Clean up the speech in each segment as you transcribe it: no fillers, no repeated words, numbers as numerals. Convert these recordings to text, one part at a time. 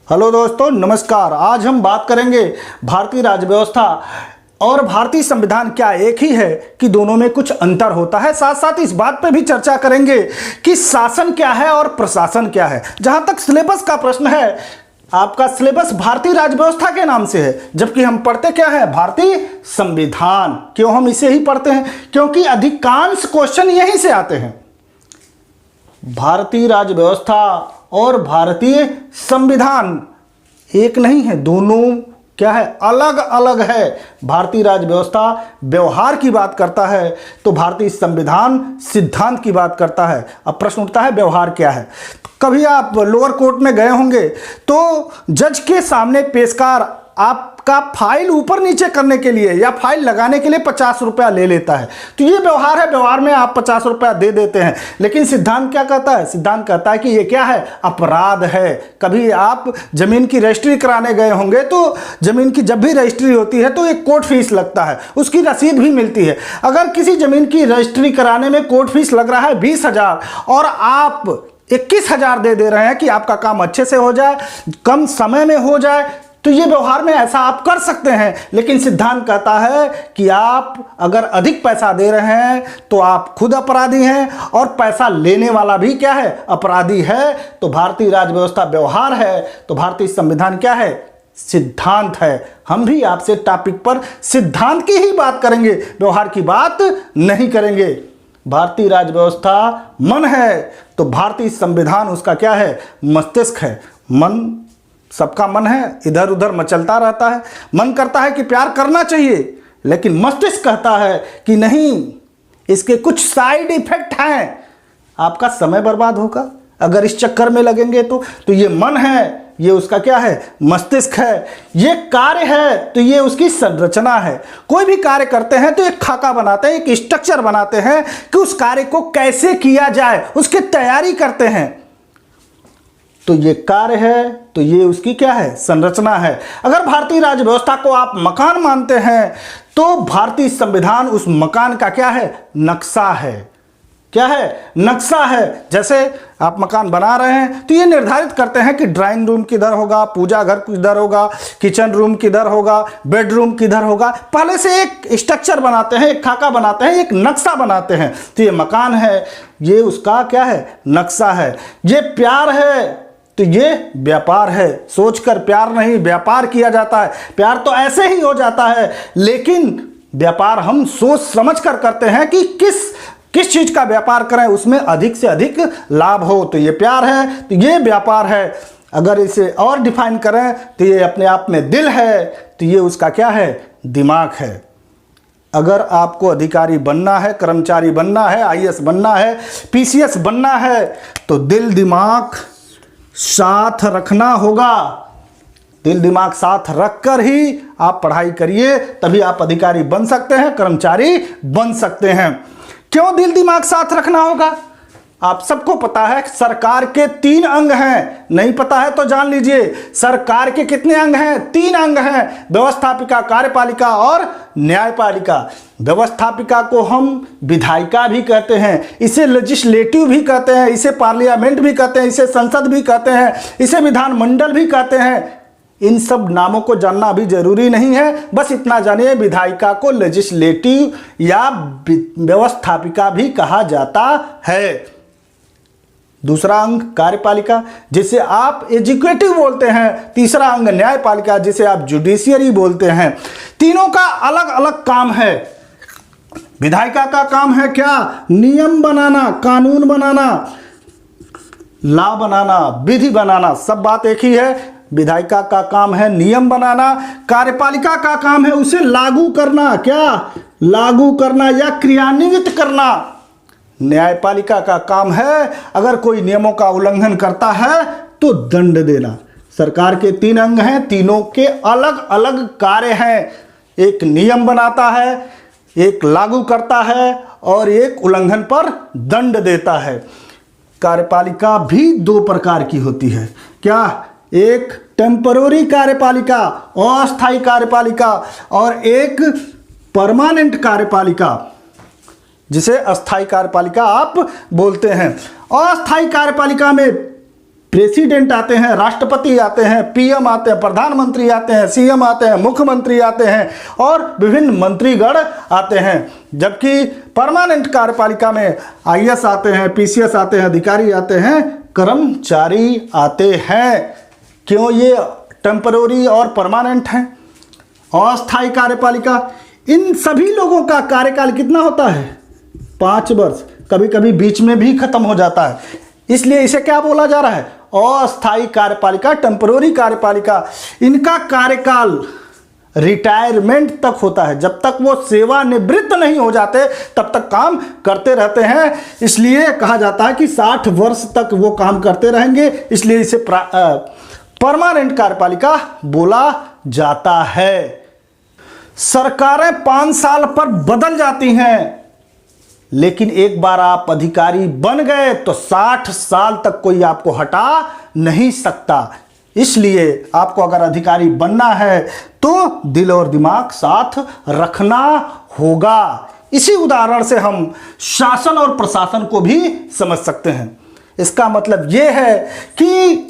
Hello दोस्तों, नमस्कार। आज हम बात करेंगे भारतीय राज्य व्यवस्था और भारतीय संविधान क्या एक ही है कि दोनों में कुछ अंतर होता है। साथ साथ इस बात पर भी चर्चा करेंगे कि शासन क्या है और प्रशासन क्या है। जहां तक सिलेबस का प्रश्न है, आपका सिलेबस भारतीय राज्य व्यवस्था के नाम से है, जबकि हम पढ़ते क्या है? भारतीय संविधान। क्यों हम इसे ही पढ़ते हैं? क्योंकि अधिकांश क्वेश्चन यहीं से आते हैं। भारतीय राज्य व्यवस्था और भारतीय संविधान एक नहीं है, दोनों क्या है? अलग अलग है। भारतीय राज्य व्यवस्था व्यवहार की बात करता है तो भारतीय संविधान सिद्धांत की बात करता है। अब प्रश्न उठता है, व्यवहार क्या है? कभी आप लोअर कोर्ट में गए होंगे तो जज के सामने पेशकार आपका फाइल ऊपर नीचे करने के लिए या फाइल लगाने के लिए 50 रुपया ले लेता है। तो ये व्यवहार है, व्यवहार में आप 50 रुपया दे देते हैं। लेकिन सिद्धांत क्या कहता है? सिद्धांत कहता है कि ये क्या है? अपराध है। कभी आप जमीन की रजिस्ट्री कराने गए होंगे तो जमीन की जब भी रजिस्ट्री होती है तो एक कोर्ट फीस लगता है, उसकी रसीद भी मिलती है। अगर किसी जमीन की रजिस्ट्री कराने में कोर्ट फीस लग रहा है 20,000 और आप 21,000 दे रहे हैं कि आपका काम अच्छे से हो जाए, कम समय में हो जाए, तो ये व्यवहार में ऐसा आप कर सकते हैं। लेकिन सिद्धांत कहता है कि आप अगर अधिक पैसा दे रहे हैं तो आप खुद अपराधी हैं और पैसा लेने वाला भी क्या है? अपराधी है। तो भारतीय राज्य व्यवस्था व्यवहार है तो भारतीय संविधान क्या है? सिद्धांत है। हम भी आपसे टॉपिक पर सिद्धांत की ही बात करेंगे, व्यवहार की बात नहीं करेंगे। भारतीय राज्य व्यवस्था मन है तो भारतीय संविधान उसका क्या है? मस्तिष्क है। मन, सबका मन है, इधर उधर मचलता रहता है। मन करता है कि प्यार करना चाहिए, लेकिन मस्तिष्क कहता है कि नहीं, इसके कुछ साइड इफेक्ट हैं, आपका समय बर्बाद होगा अगर इस चक्कर में लगेंगे तो ये मन है, ये उसका क्या है? मस्तिष्क है। ये कार्य है तो ये उसकी संरचना है। कोई भी कार्य करते हैं तो एक खाका बनाते हैं, एक स्ट्रक्चर बनाते हैं कि उस कार्य को कैसे किया जाए, उसकी तैयारी करते हैं। तो ये कार्य है तो ये उसकी क्या है? संरचना है। अगर भारतीय राज्य व्यवस्था को आप मकान मानते हैं तो भारतीय संविधान उस मकान का क्या है? नक्शा है। क्या है? नक्शा है। जैसे आप मकान बना रहे हैं तो ये निर्धारित करते हैं कि ड्राइंग रूम किधर होगा, पूजा घर किधर होगा, किचन रूम किधर होगा, बेडरूम किधर होगा। पहले से एक स्ट्रक्चर बनाते हैं, एक खाका बनाते हैं, एक नक्शा बनाते हैं। तो ये मकान है, ये उसका क्या है? नक्शा है। ये प्यार है तो ये व्यापार है। सोचकर प्यार नहीं, व्यापार किया जाता है। प्यार तो ऐसे ही हो जाता है, लेकिन व्यापार हम सोच समझ कर करते हैं कि किस चीज का व्यापार करें, उसमें अधिक से अधिक लाभ हो। तो ये प्यार है तो ये व्यापार है। अगर इसे और डिफाइन करें तो ये अपने आप में दिल है तो ये उसका क्या है? दिमाग है। अगर आपको अधिकारी बनना है, कर्मचारी बनना है, IAS बनना है, PCS बनना है तो दिल दिमाग साथ रखना होगा। दिल दिमाग साथ रखकर ही आप पढ़ाई करिए, तभी आप अधिकारी बन सकते हैं, कर्मचारी बन सकते हैं। क्यों दिल दिमाग साथ रखना होगा? आप सबको पता है सरकार के 3 अंग हैं। नहीं पता है तो जान लीजिए। सरकार के कितने अंग हैं? 3 अंग हैं, व्यवस्थापिका, कार्यपालिका और न्यायपालिका। व्यवस्थापिका को हम विधायिका भी कहते हैं, इसे लेजिस्लेटिव भी कहते हैं, इसे पार्लियामेंट भी कहते हैं, इसे संसद भी कहते हैं, इसे विधानमंडल भी कहते हैं। इन सब नामों को जानना भी जरूरी नहीं है, बस इतना जानिए विधायिका को लेजिस्लेटिव या व्यवस्थापिका भी कहा जाता है। दूसरा अंग कार्यपालिका, जिसे आप एजुकेटिव बोलते हैं। तीसरा अंग न्यायपालिका, जिसे आप जुडिशियरी बोलते हैं। तीनों का अलग अलग काम है। विधायिका का काम है क्या? नियम बनाना, कानून बनाना, लॉ बनाना, विधि बनाना, सब बात एक ही है। विधायिका का काम है नियम बनाना, कार्यपालिका का काम है उसे लागू करना। क्या? लागू करना या क्रियान्वित करना। न्यायपालिका का काम है अगर कोई नियमों का उल्लंघन करता है तो दंड देना। सरकार के 3 अंग हैं, तीनों के अलग अलग कार्य हैं। एक नियम बनाता है, एक लागू करता है और एक उल्लंघन पर दंड देता है। कार्यपालिका भी 2 प्रकार की होती है। क्या? एक टेम्पररी कार्यपालिका, अस्थायी कार्यपालिका, और एक परमानेंट कार्यपालिका, जिसे अस्थायी कार्यपालिका आप बोलते हैं। अस्थायी कार्यपालिका में प्रेसिडेंट आते हैं, राष्ट्रपति आते हैं, पीएम आते हैं, प्रधानमंत्री आते हैं, सीएम आते हैं, मुख्यमंत्री आते हैं और विभिन्न मंत्रीगण आते हैं। जबकि परमानेंट कार्यपालिका में आईएएस आते हैं, पीसीएस आते हैं, अधिकारी आते हैं, कर्मचारी आते हैं। क्यों ये टेम्पररी और परमानेंट हैं? अस्थायी कार्यपालिका, इन सभी लोगों का कार्यकाल कितना होता है? 5 वर्ष, कभी कभी बीच में भी खत्म हो जाता है, इसलिए इसे क्या बोला जा रहा है? अस्थायी कार्यपालिका, टेम्पररी कार्यपालिका। इनका कार्यकाल रिटायरमेंट तक होता है, जब तक वो सेवानिवृत्त नहीं हो जाते तब तक काम करते रहते हैं। इसलिए कहा जाता है कि 60 वर्ष तक वो काम करते रहेंगे, इसलिए इसे परमानेंट कार्यपालिका बोला जाता है। सरकारें 5 साल पर बदल जाती हैं, लेकिन एक बार आप अधिकारी बन गए तो 60 साल तक कोई आपको हटा नहीं सकता। इसलिए आपको अगर अधिकारी बनना है तो दिल और दिमाग साथ रखना होगा। इसी उदाहरण से हम शासन और प्रशासन को भी समझ सकते हैं। इसका मतलब यह है कि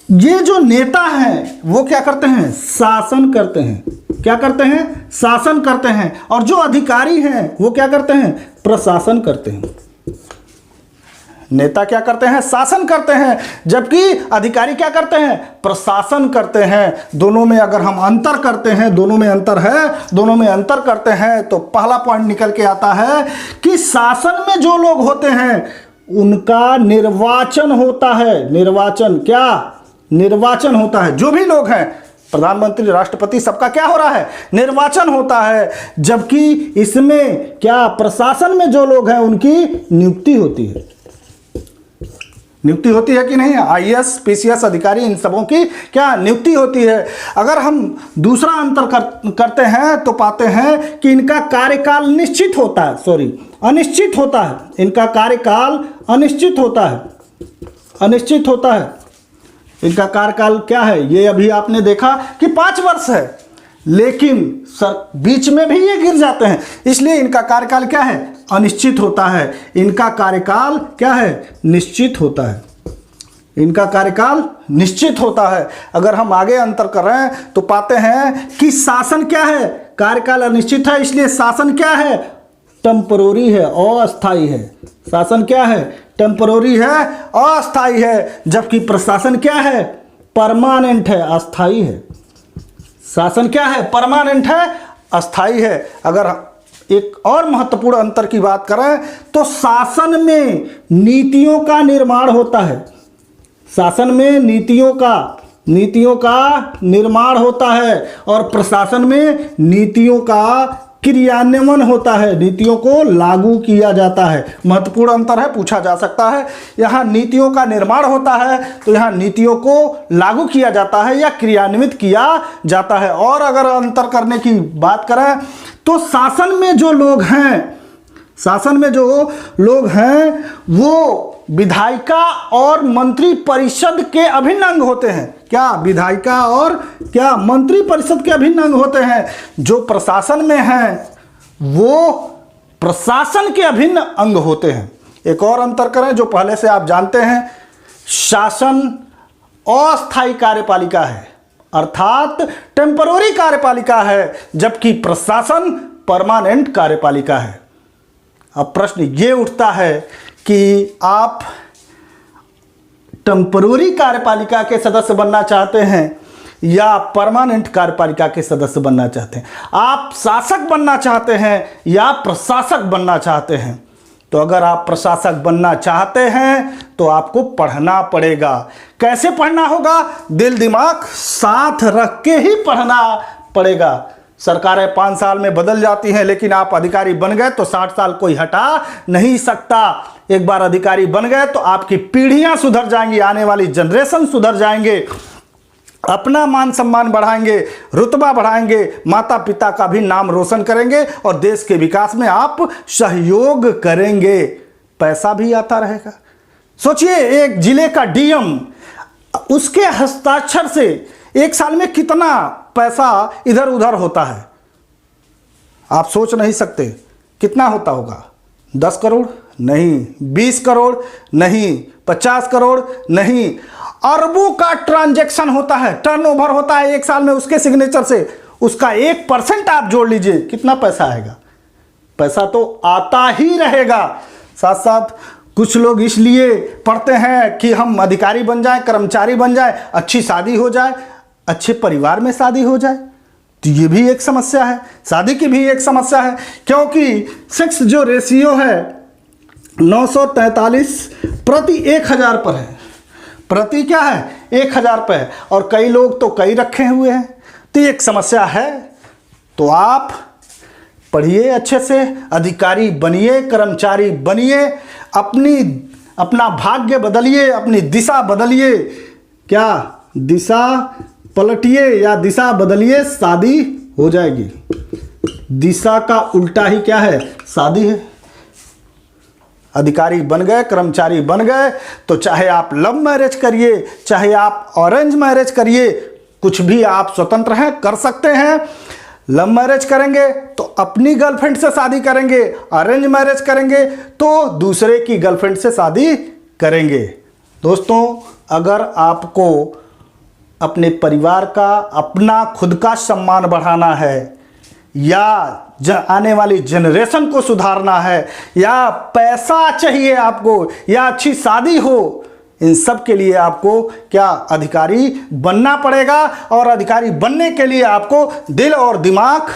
ये जो नेता हैं वो क्या करते हैं? शासन करते हैं। क्या करते हैं? शासन करते हैं। और जो अधिकारी हैं वो क्या करते हैं? प्रशासन करते हैं। नेता क्या करते हैं? शासन करते हैं, जबकि अधिकारी क्या करते हैं? प्रशासन करते हैं। दोनों में अगर हम अंतर करते हैं, दोनों में अंतर है, दोनों में अंतर करते हैं, तो पहला पॉइंट निकल के आता है कि शासन में जो लोग होते हैं उनका निर्वाचन होता है। निर्वाचन, क्या निर्वाचन होता है? जो भी लोग हैं, प्रधानमंत्री, राष्ट्रपति, सबका क्या हो रहा है? निर्वाचन होता है। जबकि इसमें क्या, प्रशासन में जो लोग हैं उनकी नियुक्ति होती है। नियुक्ति होती है कि नहीं? आईएएस, पीसीएस अधिकारी, इन सबों की क्या नियुक्ति होती है। अगर हम दूसरा अंतर करते हैं तो पाते हैं कि इनका कार्यकाल निश्चित होता है, अनिश्चित होता है। इनका कार्यकाल अनिश्चित होता है, अनिश्चित होता है। इनका कार्यकाल क्या है? ये अभी आपने देखा कि 5 वर्ष है, लेकिन बीच में भी ये गिर जाते हैं, इसलिए इनका कार्यकाल क्या है? अनिश्चित होता है। इनका कार्यकाल क्या है? निश्चित होता है। इनका कार्यकाल निश्चित होता है। अगर हम आगे अंतर कर रहे हैं तो पाते हैं कि शासन क्या है? कार्यकाल अनिश्चित है, इसलिए शासन क्या है? टेम्पररी है, अस्थायी है। शासन क्या है? टेम्पररी है, अस्थायी है। जबकि प्रशासन क्या है? परमानेंट है, अस्थायी है। शासन क्या है? परमानेंट है, अस्थायी है। अगर एक और महत्वपूर्ण अंतर की बात करें तो शासन में नीतियों का निर्माण होता है। शासन में नीतियों का निर्माण होता है और प्रशासन में नीतियों का क्रियान्वयन होता है, नीतियों को लागू किया जाता है। महत्वपूर्ण अंतर है, पूछा जा सकता है। यहाँ नीतियों का निर्माण होता है तो यहाँ नीतियों को लागू किया जाता है या क्रियान्वित किया जाता है। और अगर अंतर करने की बात करें तो शासन में जो लोग हैं वो विधायिका और मंत्री परिषद के अभिन्न अंग होते हैं। क्या? विधायिका और क्या मंत्री परिषद के अभिन्न अंग होते हैं। जो प्रशासन में हैं वो प्रशासन के अभिन्न अंग होते हैं। एक और अंतर करें जो पहले से आप जानते हैं, शासन अस्थायी कार्यपालिका है, अर्थात टेम्पररी कार्यपालिका है, जबकि प्रशासन परमानेंट कार्यपालिका है। अब प्रश्न ये उठता है कि आप टेम्पररी कार्यपालिका के सदस्य बनना चाहते हैं या परमानेंट कार्यपालिका के सदस्य बनना चाहते हैं? आप शासक बनना चाहते हैं या प्रशासक बनना चाहते हैं? तो अगर आप प्रशासक बनना चाहते हैं तो आपको पढ़ना पड़ेगा। कैसे पढ़ना होगा? दिल दिमाग साथ रख के ही पढ़ना पड़ेगा। सरकारें 5 साल में बदल जाती हैं, लेकिन आप अधिकारी बन गए तो 60 साल कोई हटा नहीं सकता। एक बार अधिकारी बन गए तो आपकी पीढ़ियां सुधर जाएंगी, आने वाली जनरेशन सुधर जाएंगे, अपना मान सम्मान बढ़ाएंगे, रुतबा बढ़ाएंगे, माता पिता का भी नाम रोशन करेंगे और देश के विकास में आप सहयोग करेंगे। पैसा भी आता रहेगा। सोचिए, एक जिले का डीएम, उसके हस्ताक्षर से एक साल में कितना पैसा इधर उधर होता है, आप सोच नहीं सकते। कितना होता होगा? 10 करोड़ नहीं, 20 करोड़ नहीं, 50 करोड़ नहीं। अरबों का ट्रांजैक्शन होता है, टर्नओवर होता है एक साल में उसके सिग्नेचर से, उसका 1% आप जोड़ लीजिए, कितना पैसा आएगा? पैसा तो आता ही रहेगा। साथ साथ कुछ लोग इसलिए पढ़ते हैं कि हम अधिकारी बन जाएं, कर्मचारी बन जाएं, अच्छी शादी हो जाए, अच्छे परिवार में शादी हो जाए, तो ये भी एक समस्या है, शादी की भी एक समस्या है, क्योंकि सेक्स जो रेशियो है 943 प्रति 1000 पर है, प्रति क्या है 1000 पे है, और कई लोग तो कई रखे हुए हैं, तो एक समस्या है। तो आप पढ़िए अच्छे से, अधिकारी बनिए, कर्मचारी बनिए, अपना भाग्य बदलिए, अपनी दिशा बदलिए, क्या दिशा पलटिए या दिशा बदलिए, शादी हो जाएगी। दिशा का उल्टा ही क्या है? शादी है। अधिकारी बन गए, कर्मचारी बन गए, तो चाहे आप लव मैरिज करिए, चाहे आप अरेंज मैरिज करिए, कुछ भी आप स्वतंत्र हैं, कर सकते हैं। लव मैरिज करेंगे तो अपनी गर्लफ्रेंड से शादी करेंगे, अरेंज मैरिज करेंगे तो दूसरे की गर्लफ्रेंड से शादी करेंगे। दोस्तों, अगर आपको अपने परिवार का, अपना खुद का सम्मान बढ़ाना है, या आने वाली जनरेशन को सुधारना है, या पैसा चाहिए आपको, या अच्छी शादी हो, इन सब के लिए आपको क्या अधिकारी बनना पड़ेगा। और अधिकारी बनने के लिए आपको दिल और दिमाग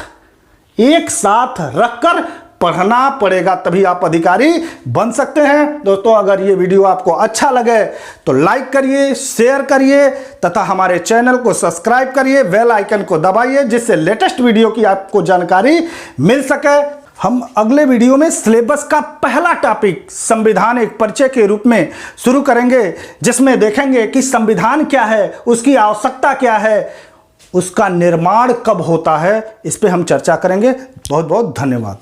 एक साथ रखकर पढ़ना पड़ेगा, तभी आप अधिकारी बन सकते हैं। दोस्तों, अगर ये वीडियो आपको अच्छा लगे तो लाइक करिए, शेयर करिए तथा हमारे चैनल को सब्सक्राइब करिए, बेल आइकन को दबाइए, जिससे लेटेस्ट वीडियो की आपको जानकारी मिल सके। हम अगले वीडियो में सिलेबस का पहला टॉपिक संविधान एक परिचय के रूप में शुरू करेंगे, जिसमें देखेंगे कि संविधान क्या है, उसकी आवश्यकता क्या है, उसका निर्माण कब होता है, इस पे हम चर्चा करेंगे। बहुत बहुत धन्यवाद।